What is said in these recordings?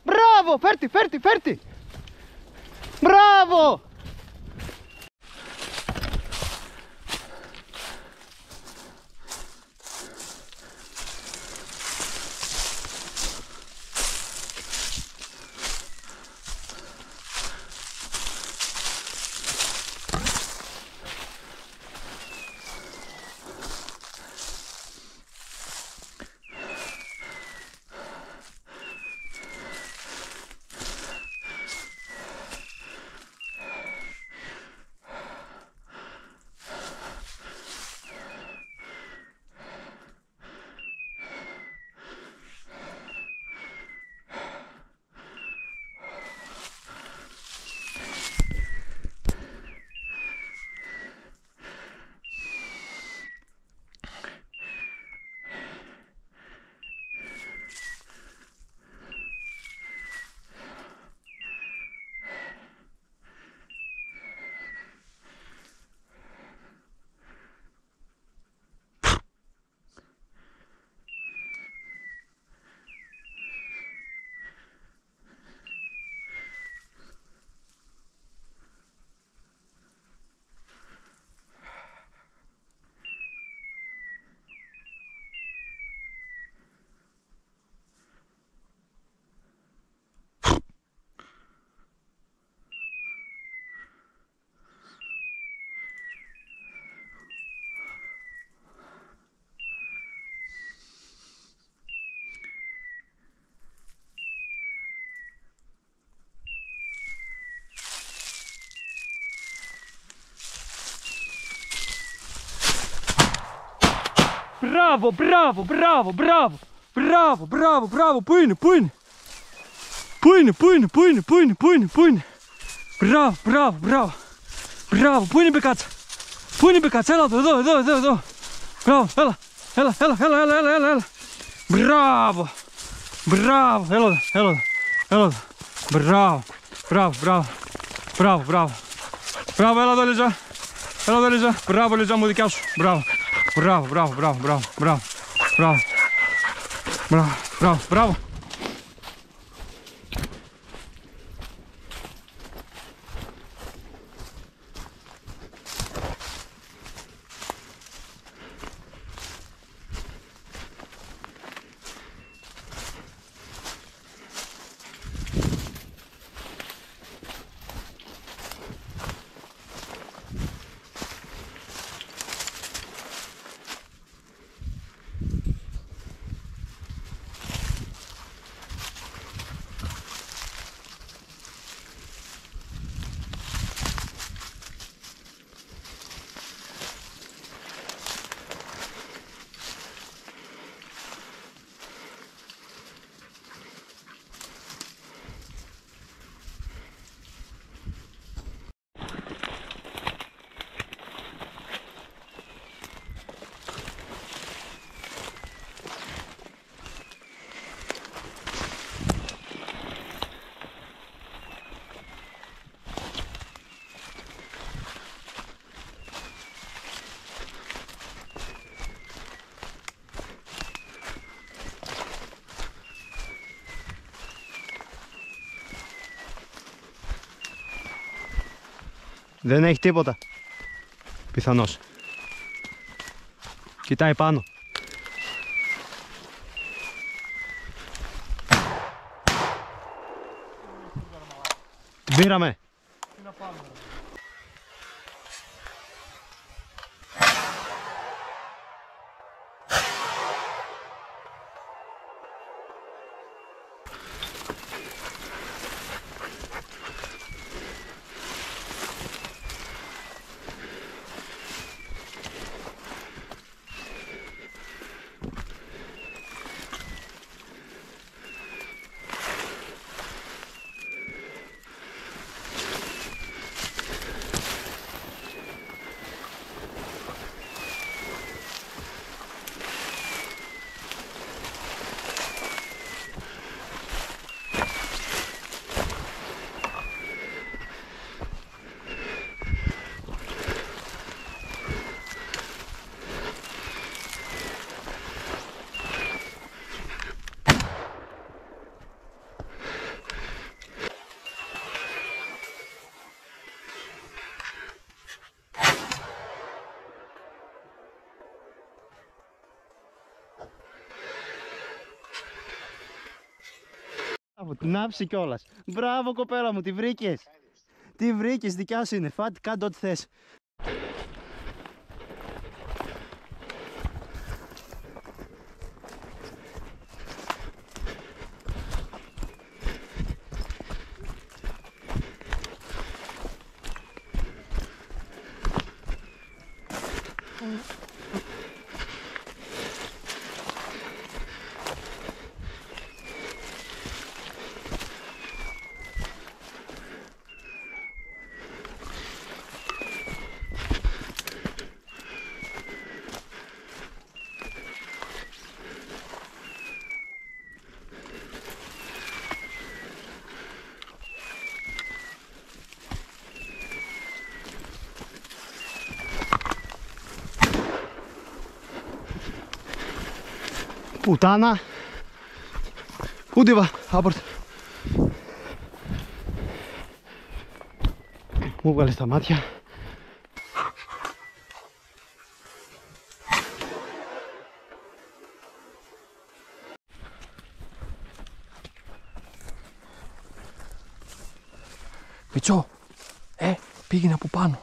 Μπράβο! Φέρτη! Μπράβο! Μπράβο! Πού είναι! Μπράβο! Πού είναι η μπεκάτσα! Έλα εδώ! Μπράβο! Έλα! Μπράβο! Έλα εδώ! Μπράβο! Έλα εδώ, Λίζα! Μπράβο, Λίζα μου, δικιά σου! Μπράβο! Δεν έχει τίποτα. Πιθανώς. Κοιτάει πάνω. Την πήραμε. Μπράβο, την άψη κιόλας. Μπράβο κοπέλα μου, τη βρήκες. Τι βρήκες, δικιά σου είναι. Φάτε, κάντε ό,τι θες. Πουτάνα. Ούντιβα, άπορτ. Μου βγάλε στα μάτια. Μητσό, πήγαινε από πάνω.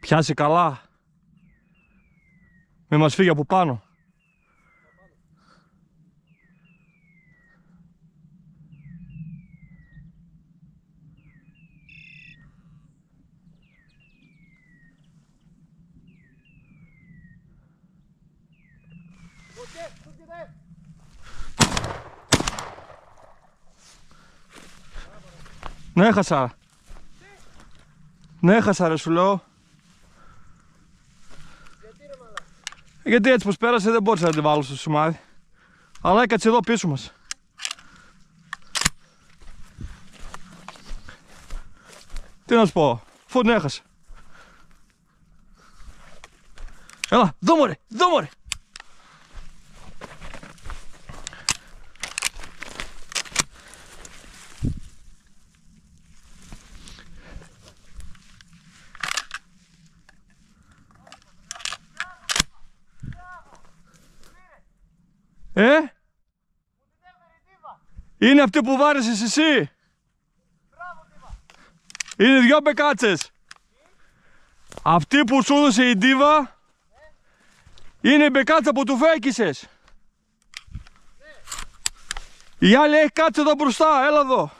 Πιάσει καλά. Μη μας φύγει από πάνω. Ναι, έχασα. Ναι, έχασα ρε σου λέω. Γιατί έτσι πως πέρασε δεν μπόρεσα να τη βάλω στο σημάδι. Αλλά έκατσε εδώ πίσω μας. Τι να σου πω, αφού την έχασε. Έλα, δω μωρέ, δω μωρέ. Είναι αυτή που βάρεσες εσύ. Είναι δυο μπεκάτσες. Αυτή που σου έδωσε η ντίβα είναι η μπεκάτσα που του φέκησες. Η άλλη έχει κάτσει εδώ μπροστά, έλα εδώ.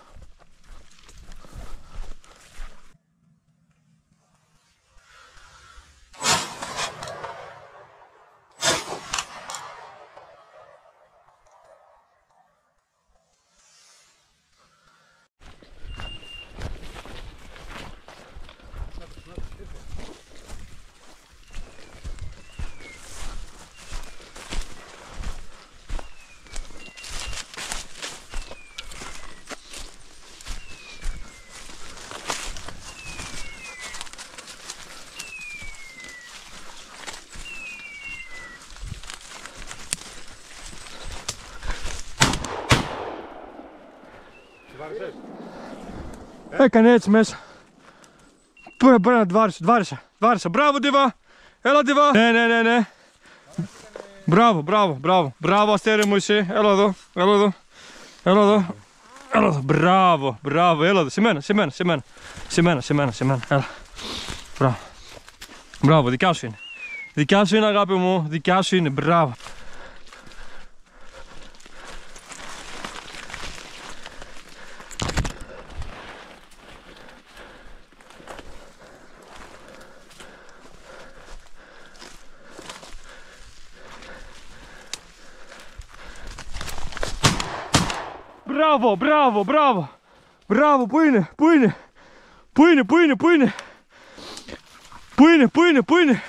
Έκανε έτσι μέσα. Πού μπορεί να τη βάρισα. Μπράβο Ντίβα. Έλα Ντίβα. Ναι. Μπράβο αστέρι μου εσύ. Έλα εδώ. Μπράβο. Έλα εδώ. Σε μένα. Έλα. Μπράβο, δικιά σου είναι. Δικιά σου είναι αγάπη μου. Δικιά σου είναι. Μπράβο. Μπράβο. Μπράβο, πού είναι, πού είναι. Πού είναι, πού είναι, πού είναι. Πού είναι, πού είναι, πού είναι.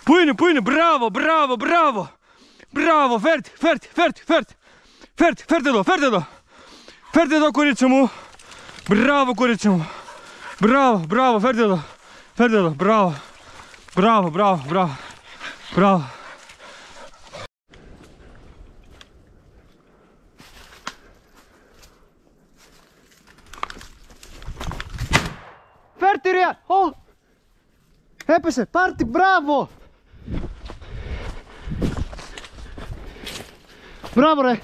Πού είναι, πού είναι. Μπράβο, μπράβο, μπράβο. Μπράβο, φέρτε, φέρτε, φέρτε, φέρτε. Φέρτε, φέρτε εδώ, φέρτε εδώ. Φέρτε εδώ, κορίτσι μου. Μπράβο, κορίτσι μου. Μπράβο, μπράβο, φέρτε εδώ. Φέρτε εδώ, μπράβο. Μπράβο, μπράβο, μπράβο. Μπράβο. Φέρτε ρε! Ω! Έπεσε! Πάρτι! Μπράβο! Μπράβο ρε!